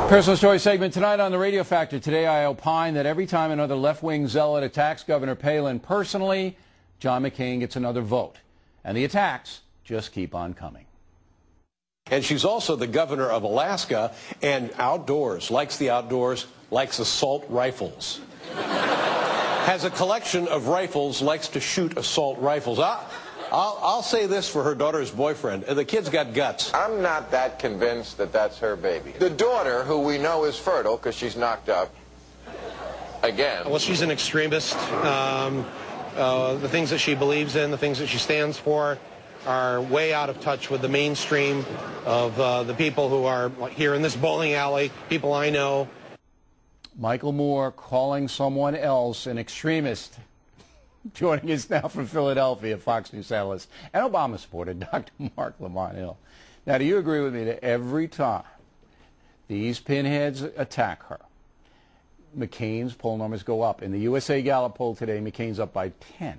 Personal story segment tonight on the Radio Factor. Today I opine that every time another left-wing zealot attacks Governor Palin personally, John McCain gets another vote. And the attacks just keep on coming. And she's also the governor of Alaska, and outdoors, likes the outdoors, likes assault rifles. Has a collection of rifles, likes to shoot assault rifles. I'll say this for her daughter's boyfriend. The kid's got guts. I'm not that convinced that that's her baby. The daughter, who we know is fertile because she's knocked up again. Well, she's an extremist. The things that she believes in, the things that she stands for, are way out of touch with the mainstream of the people who are here in this bowling alley, people I know. Michael Moore calling someone else an extremist. Joining us now from Philadelphia, Fox News analyst and Obama supporter, Dr. Mark Lamont Hill. Now, do you agree with me that every time these pinheads attack her, McCain's poll numbers go up? In the USA Gallup poll today, McCain's up by 10.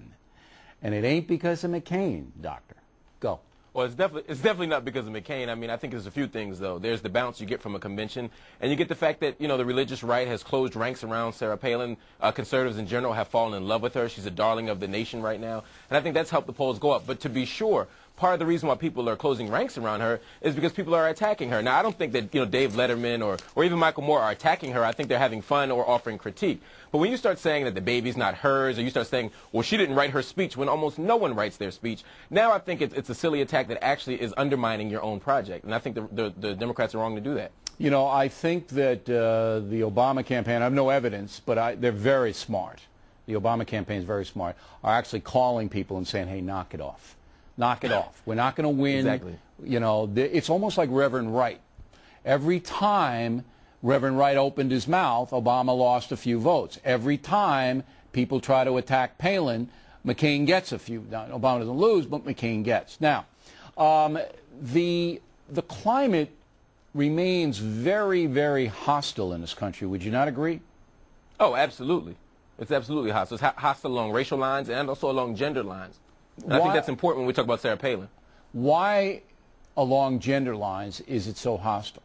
And it ain't because of McCain, Doctor. Go. Well, it's definitely not because of McCain. I mean, I think there's a few things, though. There's the bounce you get from a convention, and you get the fact that, you know, the religious right has closed ranks around Sarah Palin. Conservatives in general have fallen in love with her. She's a darling of the nation right now, and I think that's helped the polls go up. But to be sure, part of the reason why people are closing ranks around her is because people are attacking her. Now, I don't think that, you know, Dave Letterman or even Michael Moore are attacking her. I think they're having fun or offering critique. But when you start saying that the baby's not hers, or you start saying, well, she didn't write her speech, when almost no one writes their speech, now I think it's a silly attack that actually is undermining your own project. And I think the Democrats are wrong to do that. You know, I think that the Obama campaign, I have no evidence, but they're very smart. The Obama campaign is very smart, are actually calling people and saying, hey, knock it off. Knock it off. We're not going to win. Exactly. You know, it's almost like Reverend Wright. Every time Reverend Wright opened his mouth, Obama lost a few votes. Every time people try to attack Palin, McCain gets a few. Now, Obama doesn't lose, but McCain gets. Now, the climate remains very, very hostile in this country. Would you not agree? Oh, absolutely. It's absolutely hostile. It's hostile along racial lines and also along gender lines. And I think that's important when we talk about Sarah Palin. Why along gender lines is it so hostile?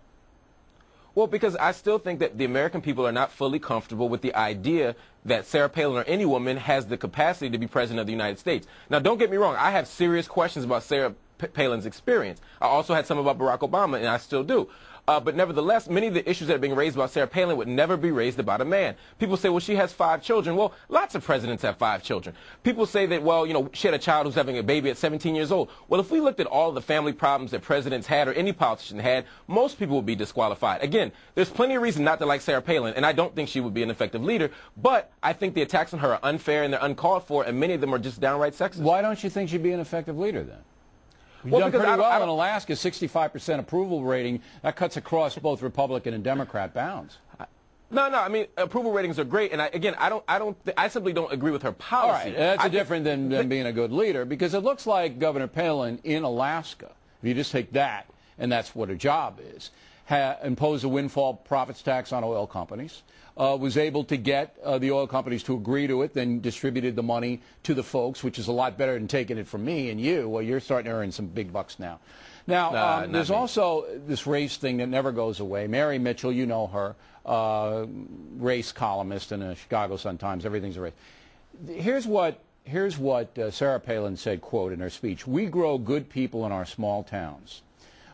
Well, because I still think that the American people are not fully comfortable with the idea that Sarah Palin or any woman has the capacity to be president of the United States. Now, don't get me wrong. I have serious questions about Sarah Palin's experience. I also had some about Barack Obama, and I still do. But nevertheless, many of the issues that are being raised about Sarah Palin would never be raised about a man. People say, well, she has 5 children. Well, lots of presidents have 5 children. People say that, well, you know, she had a child who's having a baby at 17 years old. Well, if we looked at all the family problems that presidents had or any politician had, most people would be disqualified. Again, there's plenty of reason not to like Sarah Palin, and I don't think she would be an effective leader, but I think the attacks on her are unfair and they're uncalled for, and many of them are just downright sexist. Why don't you think she'd be an effective leader then? You've well, done pretty well in don't, Alaska, 65% approval rating. That cuts across both Republican and Democrat bounds. No, I mean, approval ratings are great, and I simply don't agree with her policy. All right, that's different than being a good leader, because it looks like Governor Palin in Alaska, if you just take that, and that's what her job is, imposed a windfall profits tax on oil companies, was able to get the oil companies to agree to it, then distributed the money to the folks, which is a lot better than taking it from me and you. Well, you're starting to earn some big bucks now. Now, there's also this race thing that never goes away. Mary Mitchell, you know her, race columnist in the Chicago Sun-Times. Everything's a race. Here's what Sarah Palin said, quote, in her speech. We grow good people in our small towns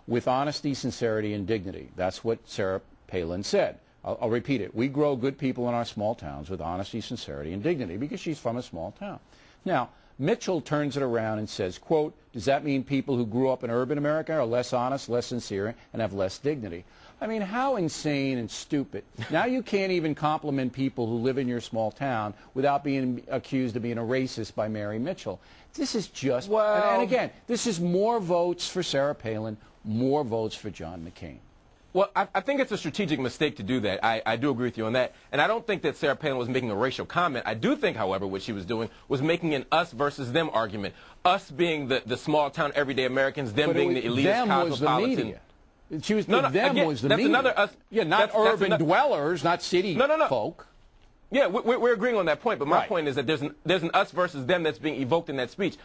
with honesty, sincerity, and dignity. That's what Sarah Palin said. I'll repeat it. We grow good people in our small towns with honesty, sincerity, and dignity, because she's from a small town. Now, Mitchell turns it around and says, quote, does that mean people who grew up in urban America are less honest, less sincere, and have less dignity? I mean, how insane and stupid. Now you can't even compliment people who live in your small town without being accused of being a racist by Mary Mitchell. This is just, well, and again, this is more votes for Sarah Palin, more votes for John McCain. Well, I think it's a strategic mistake to do that. I do agree with you on that. And I don't think that Sarah Palin was making a racial comment. I do think, however, what she was doing was making an us versus them argument. Us being the small-town, everyday Americans, them being the elitist, cosmopolitan. The media. She was, them again, was the that's media. Another us. Yeah, not urban dwellers, not city folk. Yeah, we're agreeing on that point, but my point is that there's an us versus them that's being evoked in that speech.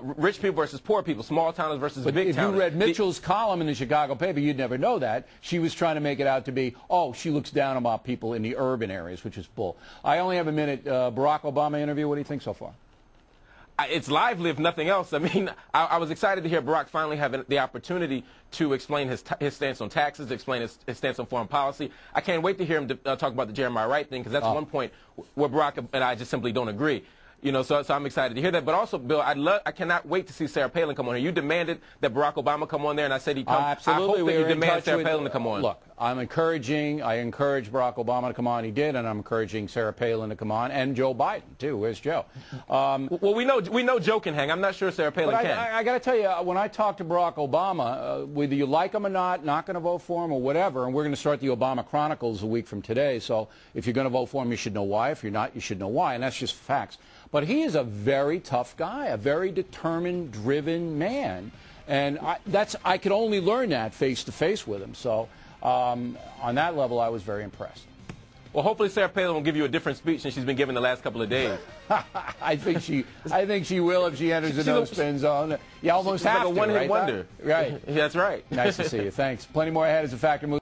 Rich people versus poor people, small towners versus big towners. If you read Mitchell's column in the Chicago paper, you'd never know that. She was trying to make it out to be, oh, she looks down on people in the urban areas, which is bull. I only have a minute. Barack Obama interview, what do you think so far? It's lively, if nothing else. I mean, I was excited to hear Barack finally have the opportunity to explain his stance on taxes, to explain his stance on foreign policy. I can't wait to hear him talk about the Jeremiah Wright thing, because that's one point where Barack and I just simply don't agree. You know, so I'm excited to hear that. But also, Bill, I cannot wait to see Sarah Palin come on here. You demanded that Barack Obama come on there, and I said he'd come. Absolutely. I hope that you demand Sarah Palin to come on. Look, I encourage Barack Obama to come on. He did, and I'm encouraging Sarah Palin to come on, and Joe Biden, too. Where's Joe? Well, we know Joe can hang. I'm not sure Sarah Palin can. I got to tell you, when I talk to Barack Obama, whether you like him or not going to vote for him or whatever, and we're going to start the Obama Chronicles a week from today, so if you're going to vote for him, you should know why. If you're not, you should know why, and that's just facts. But he is a very tough guy, a very determined, driven man. And I could only learn that face-to-face with him. So on that level, I was very impressed. Well, hopefully Sarah Palin will give you a different speech than she's been giving the last couple of days. I think she will if she enters the no-spin zone. You almost have like a one-hit wonder. Right. That's right. Nice to see you. Thanks. Plenty more ahead as a Factor Move.